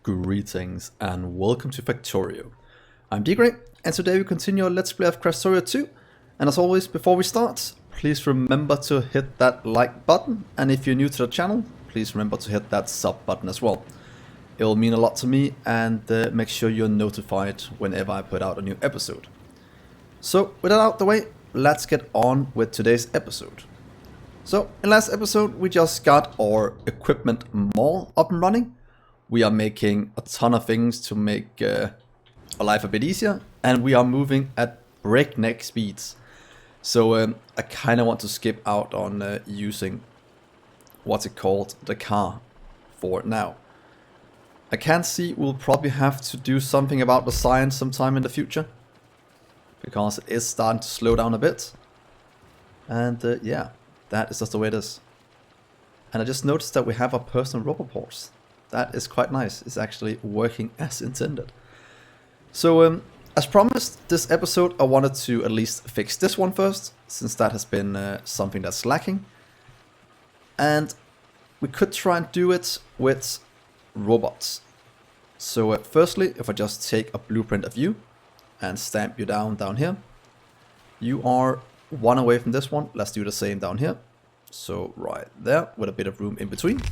Greetings and welcome to Factorio. I'm Dgray, and today we continue our Let's Play of Krastorio 2. And as always, before we start, please remember to hit that like button, and if you're new to the channel, please remember to hit that sub button as well. It will mean a lot to me, and make sure you're notified whenever I put out a new episode. So, with that out the way, let's get on with today's episode. So, in last episode, we just got our equipment mall up and running. We are making a ton of things to make our life a bit easier, and we are moving at breakneck speeds. So I kind of want to skip out on using what's it called, the car, for now. I can see we'll probably have to do something about the science sometime in the future, because it is starting to slow down a bit. And yeah, that is just the way it is. And I just noticed that we have our personal robot horse. That is quite nice. It's actually working as intended. So, as promised, this episode I wanted to at least fix this one first, since that has been something that's lacking. And we could try and do it with robots. So, firstly, if I just take a blueprint of you and stamp you down here. You are one away from this one. Let's do the same down here. So, right there, with a bit of room in between.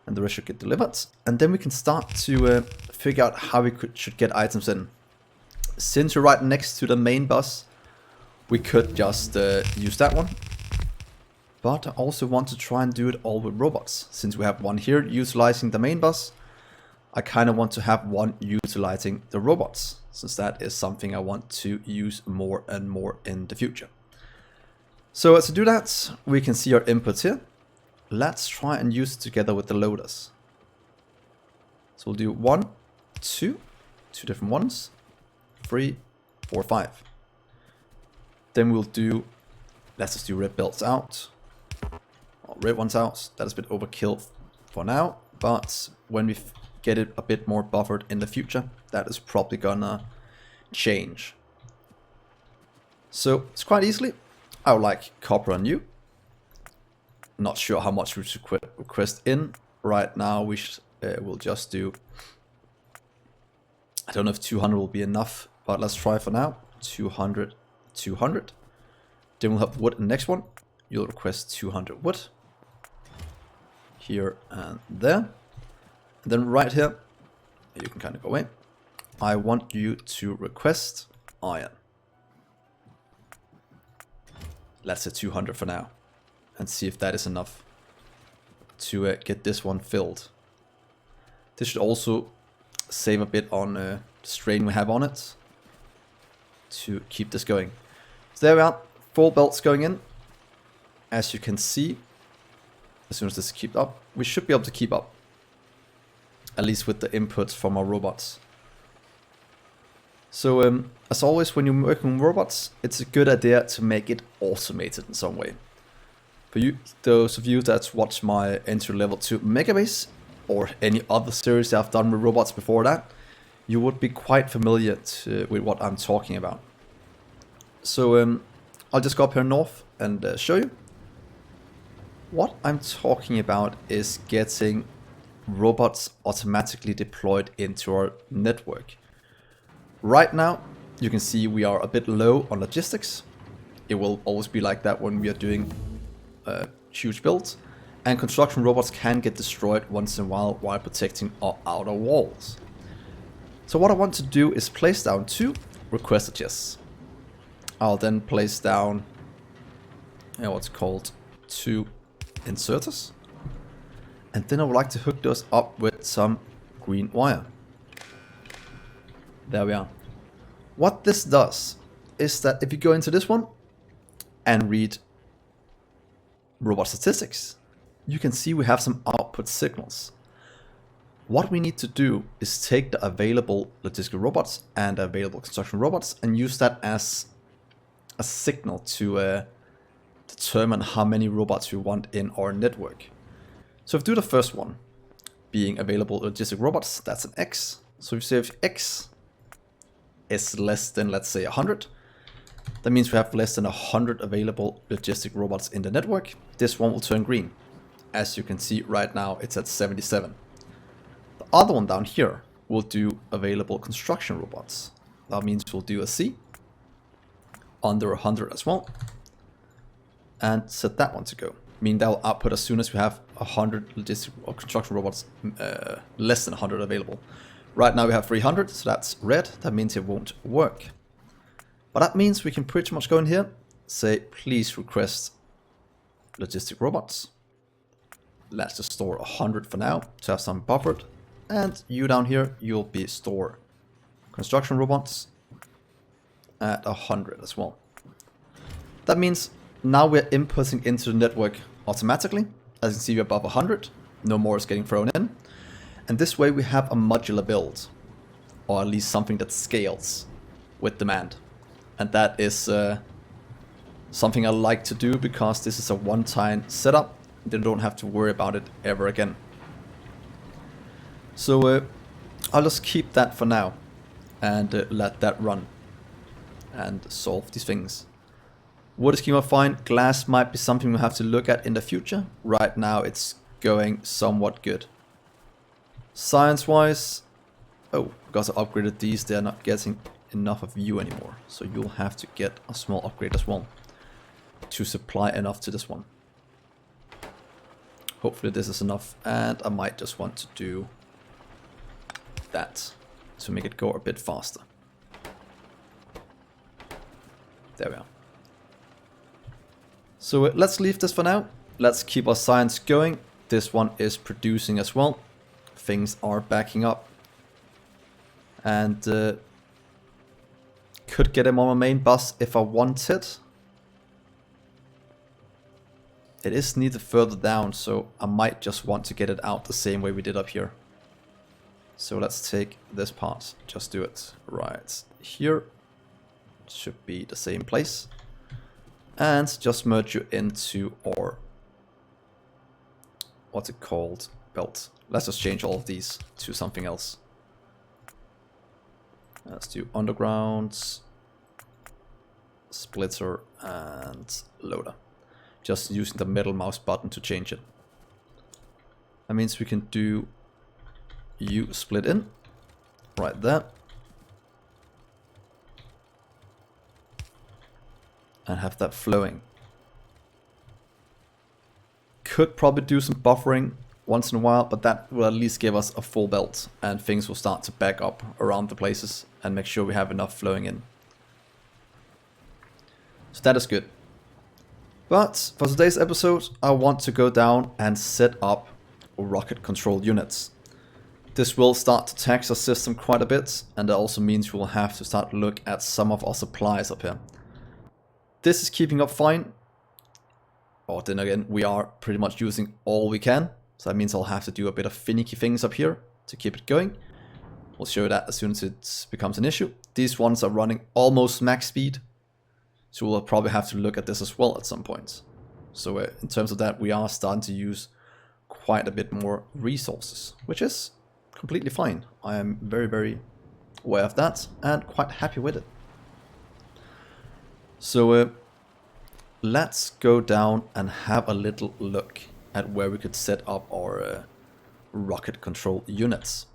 And the rest should get delivered. And then we can start to figure out how we should get items in. Since we're right next to the main bus, we could just use that one. But I also want to try and do it all with robots. Since we have one here utilizing the main bus, I kind of want to have one utilizing the robots, since that is something I want to use more and more in the future. So to do that, we can see our inputs here. Let's try and use it together with the loaders. So we'll do 1, 2 different ones, 3, 4, 5. Then we'll do, let's just do red belts out, or red ones out. That is a bit overkill for now, but when we get it a bit more buffered in the future, that is probably gonna change. So it's quite easily, I would like copper on you. Not sure how much we should request in. Right now we will just do, I don't know if 200 will be enough, but let's try for now. 200, 200. Then we'll have wood in the next one. You'll request 200 wood. Here and there. And then right here, you can kind of go away. I want you to request iron. Let's say 200 for now. And see if that is enough to get this one filled. This should also save a bit on the strain we have on it to keep this going. So there we are, 4 belts going in. As you can see, as soon as this keeps up, we should be able to keep up. At least with the inputs from our robots. So as always, when you're working with robots, it's a good idea to make it automated in some way. For you, those of you that watch my entry level 2 Megabase or any other series I've done with robots before that, you would be quite familiar with what I'm talking about. So I'll just go up here north and show you. What I'm talking about is getting robots automatically deployed into our network. Right now, you can see we are a bit low on logistics. It will always be like that when we are doing huge builds, and construction robots can get destroyed once in a while protecting our outer walls. So what I want to do is place down 2 requester chests. I'll then place down what's called 2 inserters, and then I would like to hook those up with some green wire. There we are. What this does is that if you go into this one and read robot statistics, you can see we have some output signals. What we need to do is take the available logistical robots and available construction robots and use that as a signal to determine how many robots we want in our network. So if we do the first one, being available logistic robots, that's an X. So if you say if X is less than, let's say, 100, that means we have less than 100 available logistic robots in the network. This one will turn green. As you can see right now, it's at 77. other one down here will do available construction robots. That means we'll do a C under 100 as well, and set that one to go. Meaning that will output as soon as we have 100 logistic or construction robots, less than 100 available. Right now we have 300, so that's red. That means it won't work. But that means we can pretty much go in here, say please request logistic robots. Let's just store 100 for now to have some buffered. And you down here, you'll be store construction robots at 100 as well. That means now we're inputting into the network automatically. As you can see, we're above 100. No more is getting thrown in. And this way we have a modular build, or at least something that scales with demand. And that is something I like to do because this is a one-time setup. They don't have to worry about it ever again. So I'll just keep that for now and let that run and solve these things. Water schema fine. Glass might be something we'll have to look at in the future. Right now it's going somewhat good. Science-wise, oh, because I upgraded these, they're not getting enough of you anymore. So you'll have to get a small upgrade as well to supply enough to this one. Hopefully this is enough, and I might just want to do that to make it go a bit faster. There we are. So let's leave this for now. Let's keep our science going. This one is producing as well. Things are backing up. And could get him on my main bus if I wanted. It is needed further down, so I might just want to get it out the same way we did up here. So let's take this part, just do it right here. Should be the same place. And just merge you into our, what's it called, belt. Let's just change all of these to something else. Let's do underground, splitter, and loader. Just using the middle mouse button to change it. That means we can do you split in, right there. And have that flowing. Could probably do some buffering once in a while, but that will at least give us a full belt and things will start to back up around the places and make sure we have enough flowing in. So that is good. But for today's episode, I want to go down and set up rocket control units. This will start to tax our system quite a bit, and that also means we will have to start to look at some of our supplies up here. This is keeping up fine. Or then again, we are pretty much using all we can. So that means I'll have to do a bit of finicky things up here to keep it going. We'll show you that as soon as it becomes an issue. These ones are running almost max speed. So we'll probably have to look at this as well at some point. So in terms of that, we are starting to use quite a bit more resources, which is completely fine. I am very, very aware of that and quite happy with it. So let's go down and have a little look at where we could set up our rocket control units.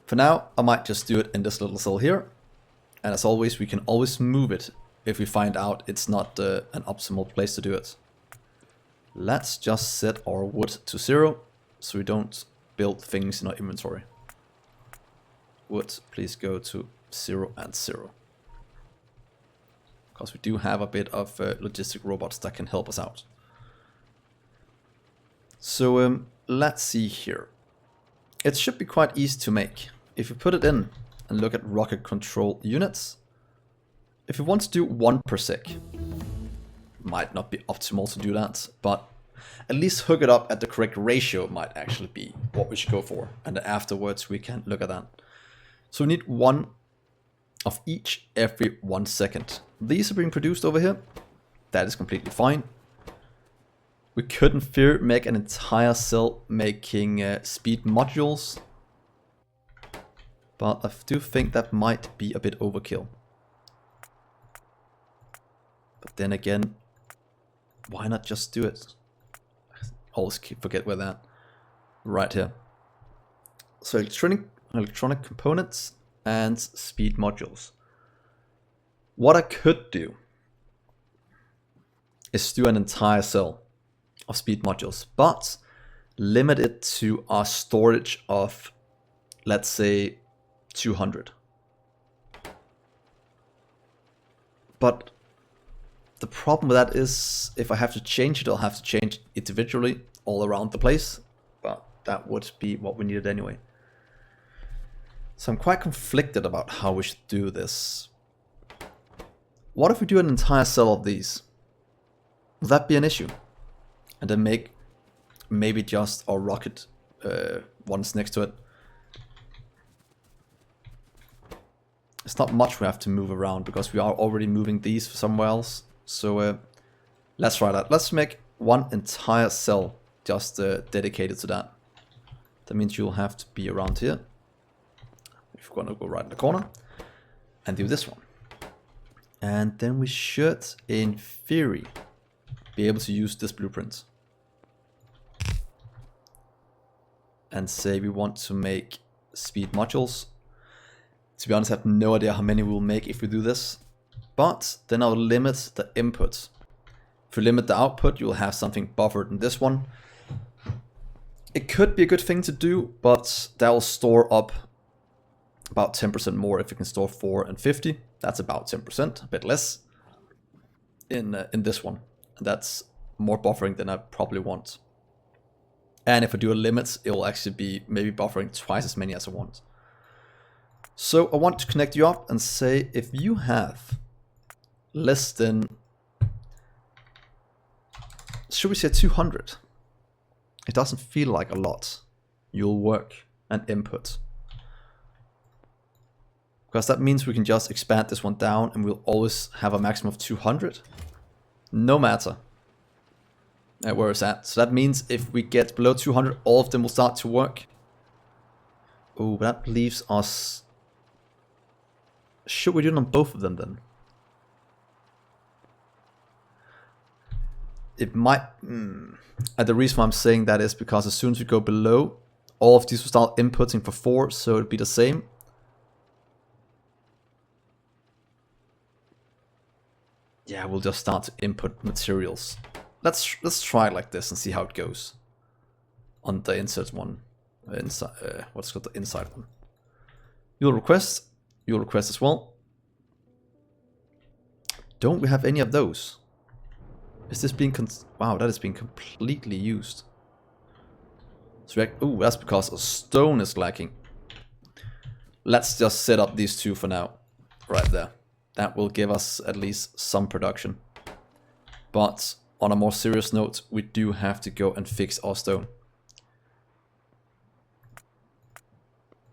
For now, I might just do it in this little cell here. And as always, we can always move it if we find out it's not an optimal place to do it. Let's just set our wood to 0 so we don't build things in our inventory. Wood, please go to 0 and 0. Because we do have a bit of logistic robots that can help us out. So let's see here. It should be quite easy to make. If you put it in and look at rocket control units, if you want to do 1 per sec, might not be optimal to do that, but at least hook it up at the correct ratio might actually be what we should go for. And then afterwards we can look at that. So we need 1 of each every 1 second. These are being produced over here. That is completely fine. We could in theory make an entire cell making speed modules. But I do think that might be a bit overkill. But then again, why not just do it? I always forget where that. Right here. So electronic components and speed modules. What I could do is do an entire cell of speed modules, but limit it to our storage of, let's say, 200. But the problem with that is if I have to change it, I'll have to change it individually all around the place, but that would be what we needed anyway. So I'm quite conflicted about how we should do this. What if we do an entire cell of these? Will that be an issue? And then make maybe just our rocket ones next to it. It's not much we have to move around because we are already moving these somewhere else. So let's try that. Let's make one entire cell just dedicated to that. That means you'll have to be around here. If we're going to go right in the corner and do this one. And then we should, in theory, be able to use this blueprint. And say we want to make speed modules. To be honest, I have no idea how many we'll make if we do this. But then I'll limit the input. If you limit the output, you'll have something buffered in this one. It could be a good thing to do, but that will store up about 10% more if you can store 4 and 50. That's about 10%, a bit less in this one. And that's more buffering than I probably want. And if I do a limit, it will actually be maybe buffering twice as many as I want. So I want to connect you up and say if you have less than, should we say 200? It doesn't feel like a lot. You'll work and input. Because that means we can just expand this one down and we'll always have a maximum of 200. No matter where it's at. So that means if we get below 200, all of them will start to work. Oh, that leaves us... Should we do it on both of them then? It might... And the reason why I'm saying that is because as soon as we go below, all of these will start inputting for 4, so it'll be the same. Yeah, we'll just start to input materials. Let's try it like this and see how it goes. On the insert one, what's called the inside one. You'll request as well. Don't we have any of those? Is this being wow, that is being completely used. So ooh, that's because a stone is lacking. Let's just set up these two for now, right there. That will give us at least some production. But on a more serious note, we do have to go and fix our stone.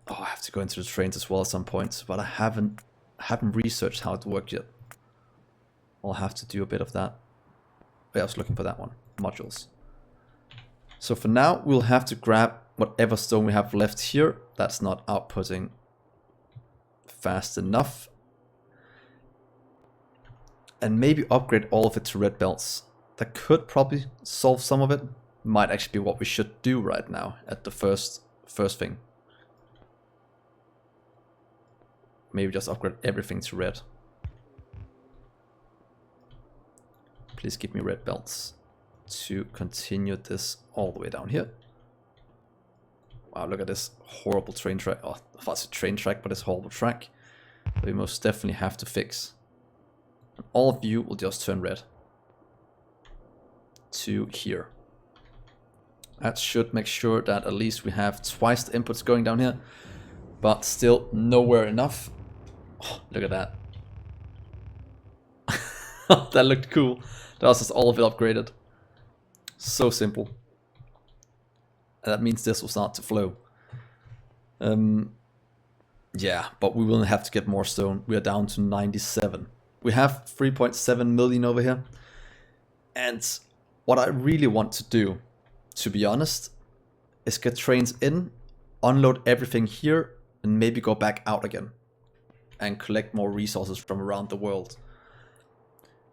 Oh, I have to go into the trains as well at some point, but I haven't researched how it worked yet. I'll have to do a bit of that. Yeah, I was looking for that one, modules. So for now, we'll have to grab whatever stone we have left here. That's not outputting fast enough. And maybe upgrade all of it to red belts. That could probably solve some of it. Might actually be what we should do right now at the first thing. Maybe just upgrade everything to red. Please give me red belts to continue this all the way down here. Wow, look at this horrible train track. Oh, that's a train track, but it's a horrible track. That we most definitely have to fix. And all of you will just turn red to here. That should make sure that at least we have twice the inputs going down here, but still nowhere enough. Oh, look at that. That looked cool. That was just all of it upgraded. So simple. And that means this will start to flow. Yeah, but we will have to get more stone. We are down to 97. We have 3.7 million over here. And what I really want to do, to be honest, is get trains in, unload everything here, and maybe go back out again. And collect more resources from around the world.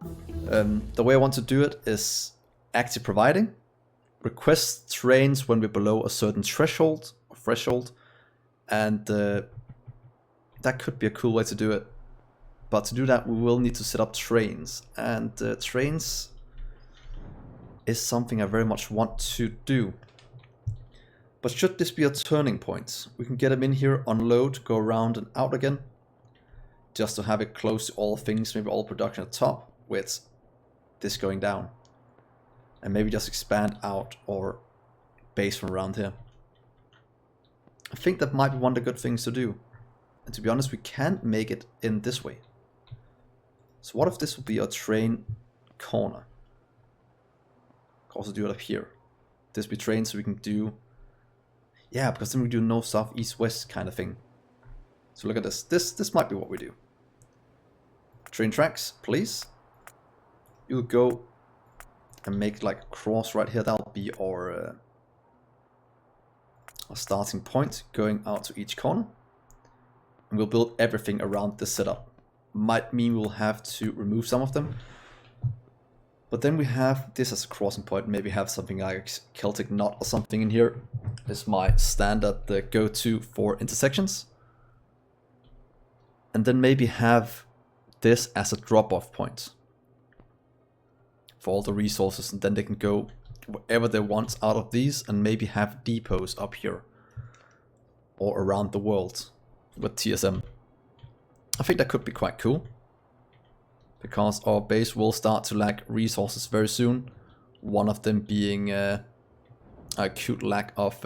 The way I want to do it is active providing. Request trains when we're below a certain threshold. And that could be a cool way to do it. But to do that, we will need to set up trains. And trains is something I very much want to do. But should this be a turning point, we can get them in here, unload, go around and out again. Just to have it close to all things, maybe all production at the top, with this going down. And maybe just expand out or base from around here. I think that might be one of the good things to do. And to be honest, we can make it in this way. So what if this would be a train corner? Could also do it up here. This be train so we can do... Yeah, because then we do no south, east, west kind of thing. So look at this. This might be what we do. Train tracks, please. You'll go and make like a cross right here. That'll be our starting point going out to each corner. And we'll build everything around this setup. Might mean we'll have to remove some of them. But then we have this as a crossing point. Maybe have something like Celtic knot or something in here. This is my standard go-to for intersections. And then maybe have this as a drop-off point for all the resources, and then they can go wherever they want out of these, and maybe have depots up here or around the world with TSM. I think that could be quite cool, because our base will start to lack resources very soon. One of them being a acute lack of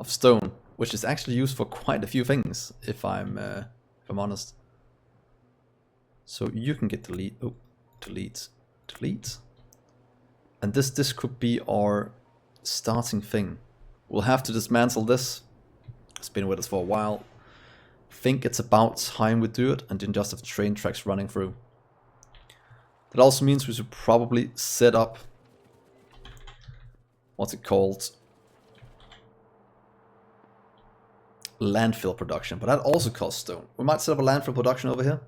stone, which is actually used for quite a few things, if I'm honest. So you can get delete. Oh, delete. And this could be our starting thing. We'll have to dismantle this. It's been with us for a while. Think it's about time we do it, and then just have train tracks running through. That also means we should probably set up, what's it called? Landfill production, but that also costs stone. We might set up a landfill production over here.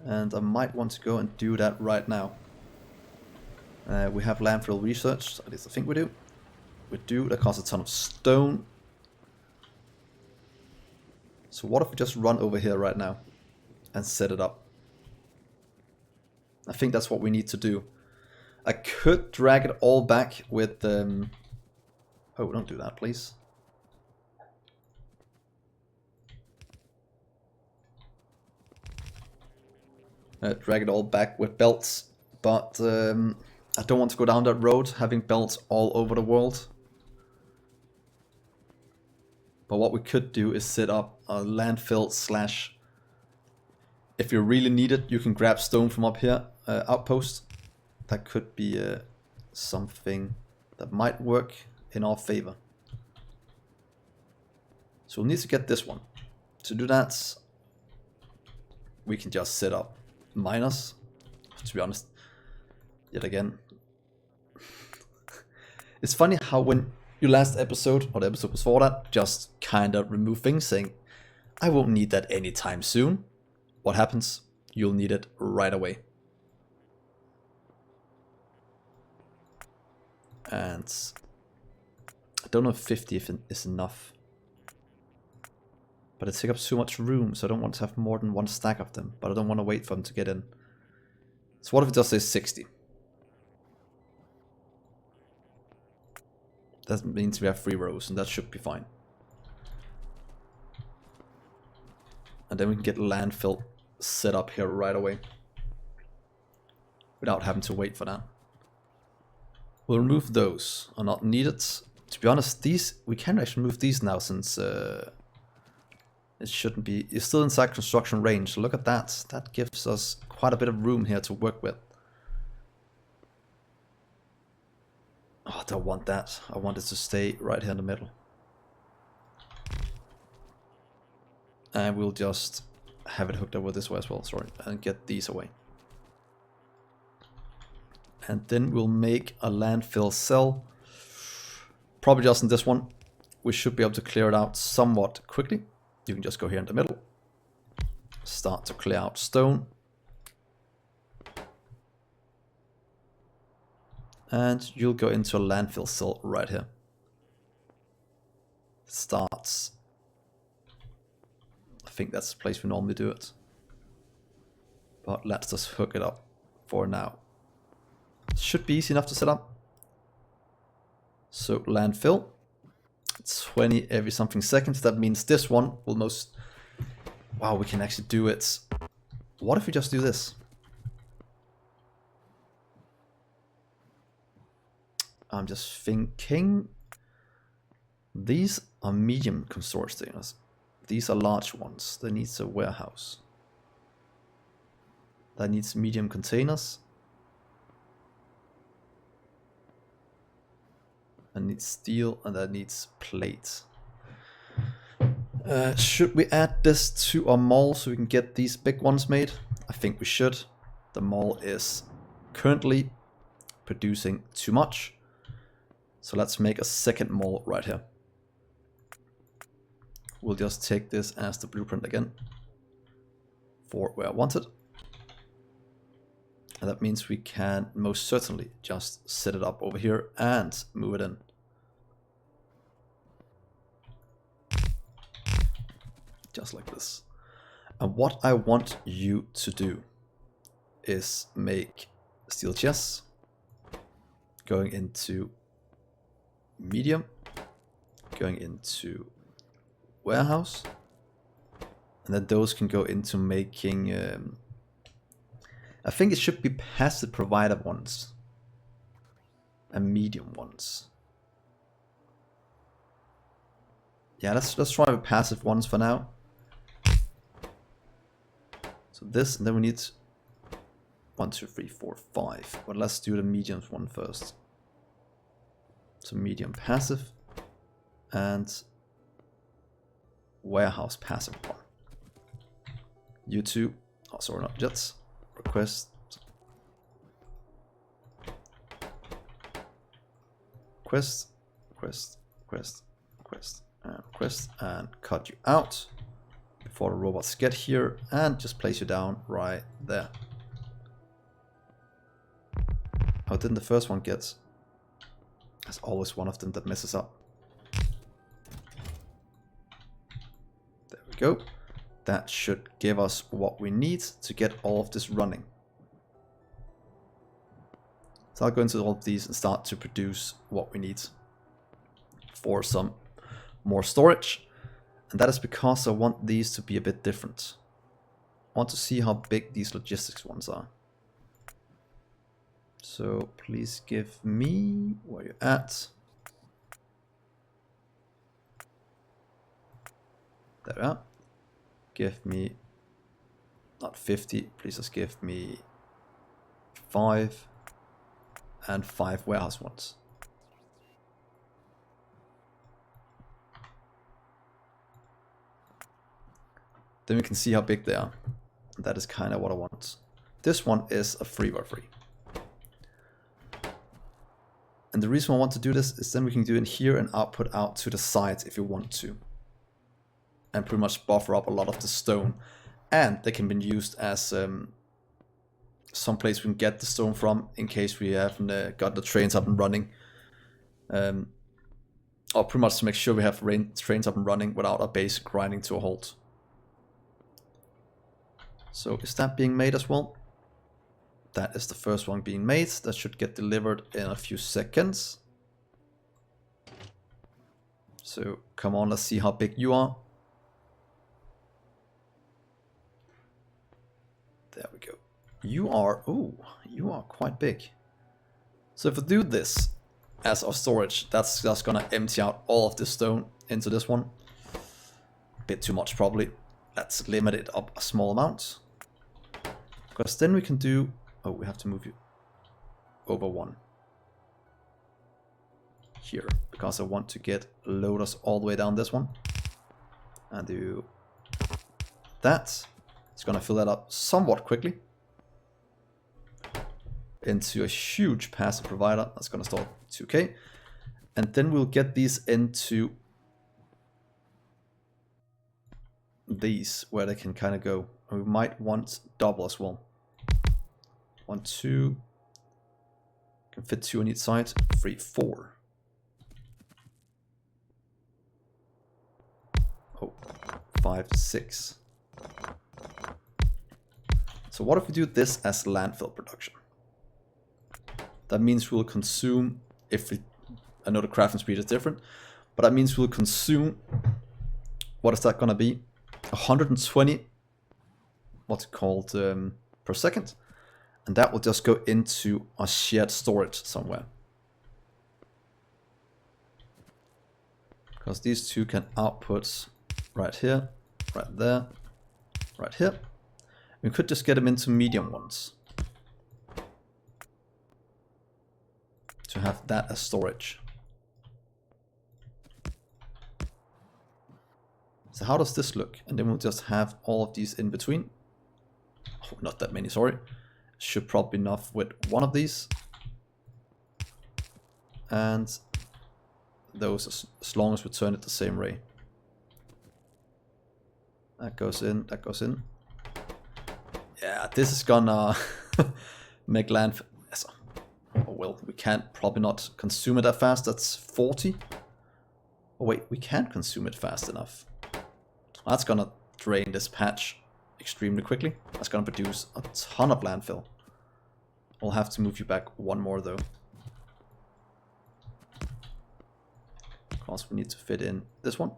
And I might want to go and do that right now. We have landfill research, at least I think we do. We do, that costs a ton of stone. So what if we just run over here right now and set it up? I think that's what we need to do. I could drag it all back with... Oh, don't do that, please. Drag it all back with belts, but I don't want to go down that road having belts all over the world. But what we could do is set up a landfill slash, if you really need it, you can grab stone from up here, outpost. That could be something that might work in our favor. So we'll need to get this one. To do that, we can just set up minus, to be honest, yet again. It's funny how when your last episode, or the episode before that, just kind of remove things saying, I won't need that anytime soon. What happens? You'll need it right away. And I don't know if 50 is enough. But it takes up so much room, so I don't want to have more than one stack of them. But I don't want to wait for them to get in. So what if it just says 60? That means we have 3 rows, and that should be fine. And then we can get landfill set up here right away. Without having to wait for that. We'll remove those. Are not needed. To be honest, these, we can actually move these now since... it shouldn't be, it's still inside construction range. Look at that. That gives us quite a bit of room here to work with. Oh, I don't want that. I want it to stay right here in the middle. And we'll just have it hooked over this way as well, sorry, and get these away. And then we'll make a landfill cell. Probably just in this one. We should be able to clear it out somewhat quickly. You can just go here in the middle. Start to clear out stone. And you'll go into a landfill cell right here. starts. I think that's the place we normally do it. But let's just hook it up for now. It should be easy enough to set up. So landfill, 20 every something seconds. That means this one will most... Wow, we can actually do it. What if we just do this? I'm just thinking... These are medium containers. These are large ones. That needs a warehouse. That needs medium containers. That needs steel, and that needs plates. Should we add this to our mall so we can get these big ones made? I think we should. The mall is currently producing too much. So let's make a second mall right here. We'll just take this as the blueprint again for where I want it. And that means we can most certainly just set it up over here and move it in. Just like this. And what I want you to do is make steel chests going into medium, going into warehouse, and then those can go into making I think it should be passive provider ones and medium ones. Yeah, let's try with passive ones for now. So this, and then we need 1, 2, 3, 4, 5. But let's do the medium one first. So medium passive and warehouse passive one. You two, oh sorry, not jets. Request. Request, request, request, request, and request, and cut you out before the robots get here, and just place you down right there. How didn't the first one get? There's always one of them that messes up. There we go. That should give us what we need to get all of this running. So I'll go into all of these and start to produce what we need for some more storage. And that is because I want these to be a bit different. I want to see how big these logistics ones are. So please give me where you're at. There we are. Give me, not 50, please just give me 5 and 5 warehouse ones. Then we can see how big they are. That is kind of what I want. This one is a 3x3. And the reason I want to do this is then we can do it here and output out to the sides if you want to. And pretty much buffer up a lot of the stone. And they can be used as some place we can get the stone from in case we haven't got the trains up and running. Or pretty much to make sure we have trains up and running without our base grinding to a halt. So is that being made as well? That is the first one being made. That should get delivered in a few seconds. So come on, let's see how big you are. There we go. You are, ooh, you are quite big. So if I do this as our storage, that's just gonna empty out all of this stone into this one. A bit too much probably. Let's limit it up a small amount. Because then we can do, oh, we have to move you over one. Here, because I want to get loaders all the way down this one. And do that. It's gonna fill that up somewhat quickly. Into a huge passive provider. That's gonna store 2K. And then we'll get these into these where they can kind of go. And we might want double as well. 1, 2. Can fit 2 on each side. 3, 4. Oh, 5, 6. So what if we do this as landfill production? That means we'll consume, I know the crafting speed is different, but that means we'll consume, what is that gonna be? 120, what's it called, per second. And that will just go into a shared storage somewhere. Because these two can output right here, right there, right here. We could just get them into medium ones. To have that as storage. So how does this look? And then we'll just have all of these in between. Oh, not that many, sorry. Should probably be enough with one of these. And those as long as we turn it the same way. That goes in, that goes in. Yeah, this is gonna make landfill. Oh well, we can't probably not consume it that fast. That's 40. Oh wait, we can consume it fast enough. That's gonna drain this patch extremely quickly. That's gonna produce a ton of landfill. We'll have to move you back one more though. Because we need to fit in this one.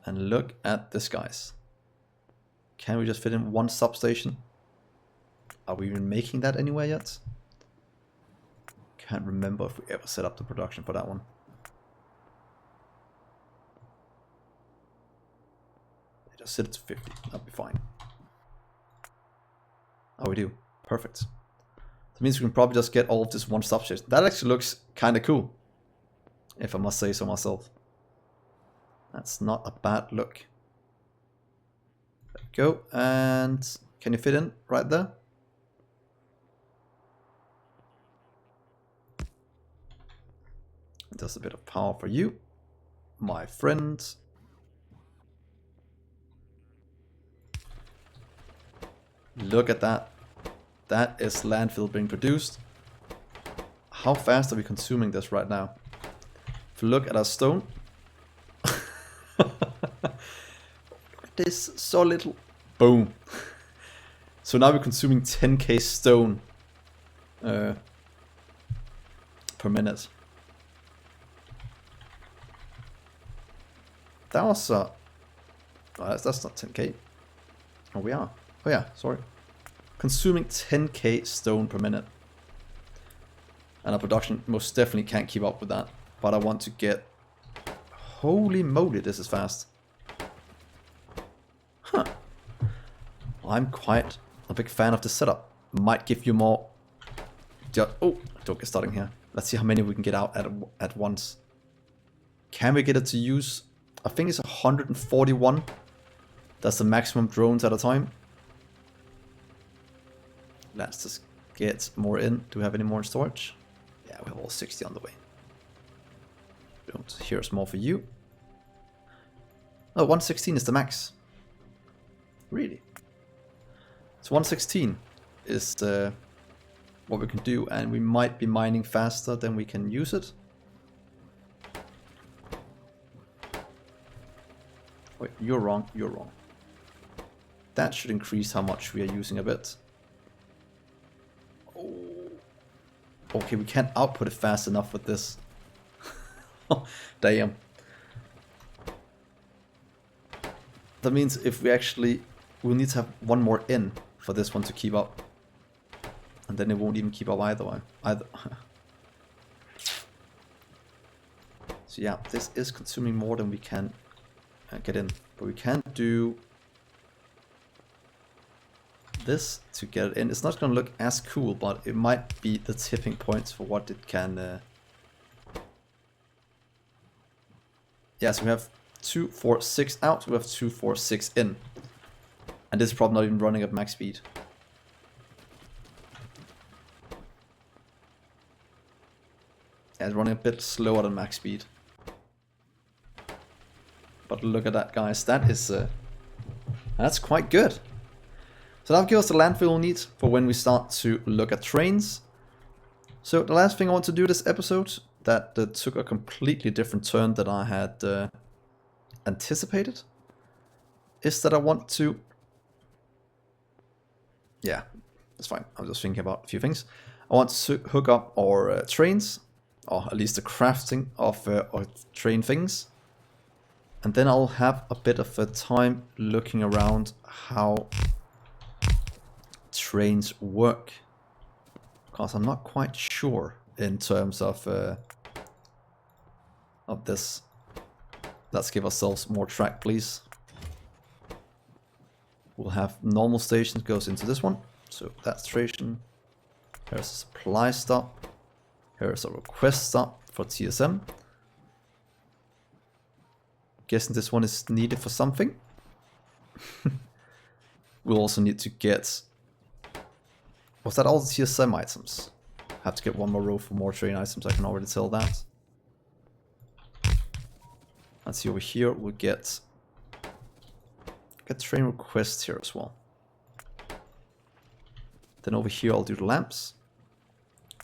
And look at this, guys. Can we just fit in one substation? Are we even making that anywhere yet? Can't remember if we ever set up the production for that one. Just set it to 50, that'll be fine. Oh, we do. Perfect. That means we can probably just get all of this one substation. That actually looks kind of cool, if I must say so myself. That's not a bad look. There we go. And can you fit in right there? Just a bit of power for you, my friend. Look at that. That is landfill being produced. How fast are we consuming this right now? If you look at our stone. This so little. Boom. So now we're consuming 10k stone per minute. That was that's not 10k. Oh, we are. Oh yeah, sorry. Consuming 10k stone per minute. And our production most definitely can't keep up with that. But I want to get... Holy moly, this is fast. Huh. I'm quite a big fan of this setup. Might give you more... Oh, don't get starting here. Let's see how many we can get out at once. Can we get it to use... I think it's 141. That's the maximum drones at a time. Let's just get more in. Do we have any more in storage? Yeah, we have all 60 on the way. Here's more for you. Oh, 116 is the max. Really? So 116 is what we can do, and we might be mining faster than we can use it. Wait, you're wrong, you're wrong. That should increase how much we are using a bit. Oh. Okay, we can't output it fast enough with this. Damn. That means if we actually... We'll need to have one more in for this one to keep up. And then it won't even keep up either. So yeah, this is consuming more than we can get in. But we can't do this to get it in. It's not going to look as cool, but it might be the tipping points for what it can... Yeah, so we have 2, 4, 6 out, we have 2, 4, 6 in. And this is probably not even running at max speed. Yeah, it's running a bit slower than max speed. But look at that, guys. That is that's quite good. So that'll give us the landfill we'll need for when we start to look at trains. So the last thing I want to do this episode that took a completely different turn than I had anticipated is that I want to... Yeah, that's fine. I'm just thinking about a few things. I want to hook up our trains, or at least the crafting of train things. And then I'll have a bit of a time looking around how trains work. Because I'm not quite sure in terms of this. Let's give ourselves more track, please. We'll have normal stations goes into this one. So that station. Here's a supply stop. Here's a request stop for TSM. Guessing this one is needed for something. We'll also need to get... Was that all the TSM items? Have to get one more row for more train items, I can already tell that. Let's see over here, we'll get train requests here as well. Then over here I'll do the lamps.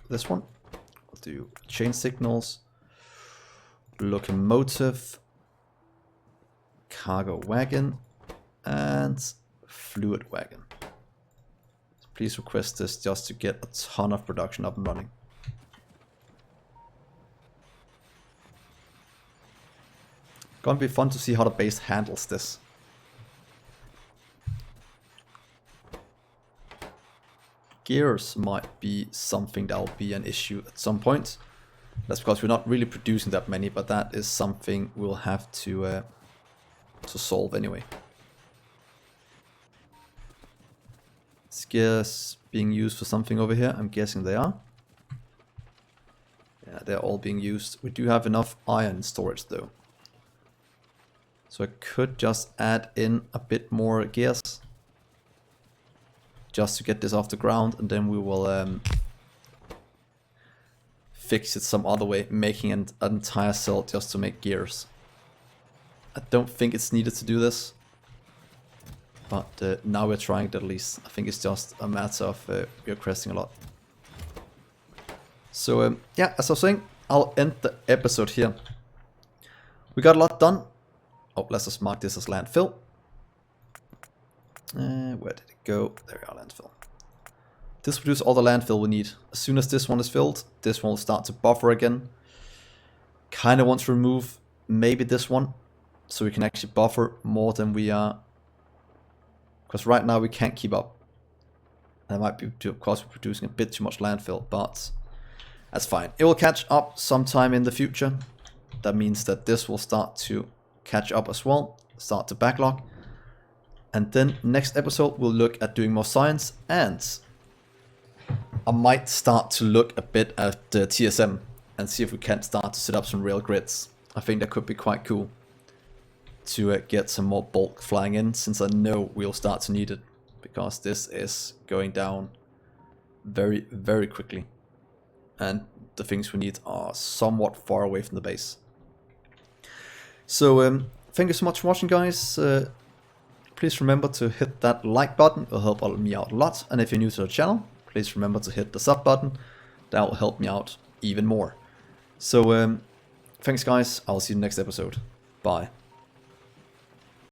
This one. I'll do chain signals, locomotive, cargo wagon, and fluid wagon. So please request this just to get a ton of production up and running. Gonna be fun to see how the base handles this. Gears might be something that will be an issue at some point. That's because we're not really producing that many, but that is something we'll have to solve anyway. Is gears being used for something over here? I'm guessing they are. Yeah, they're all being used. We do have enough iron storage though. So I could just add in a bit more gears. Just to get this off the ground, and then we will fix it some other way, making an entire cell just to make gears. I don't think it's needed to do this, but now we're trying it at least. I think it's just a matter of we're cresting a lot. So yeah, as I was saying, I'll end the episode here. We got a lot done. Oh, let's just mark this as landfill. Where did it go? There we are, landfill. This will produce all the landfill we need. As soon as this one is filled, this one will start to buffer again. Kind of want to remove maybe this one, so we can actually buffer more than we are. Because right now we can't keep up. That might be because we're producing a bit too much landfill, but that's fine. It will catch up sometime in the future. That means that this will start to catch up as well, start to backlog. And then next episode we'll look at doing more science, and I might start to look a bit at the TSM and see if we can start to set up some rail grids. I think that could be quite cool to get some more bulk flying in, since I know we'll start to need it, because this is going down very, very quickly. And the things we need are somewhat far away from the base. So thank you so much for watching, guys. Please remember to hit that like button, it will help me out a lot. And if you're new to the channel, please remember to hit the sub button, that will help me out even more. So thanks guys, I'll see you in the next episode. Bye.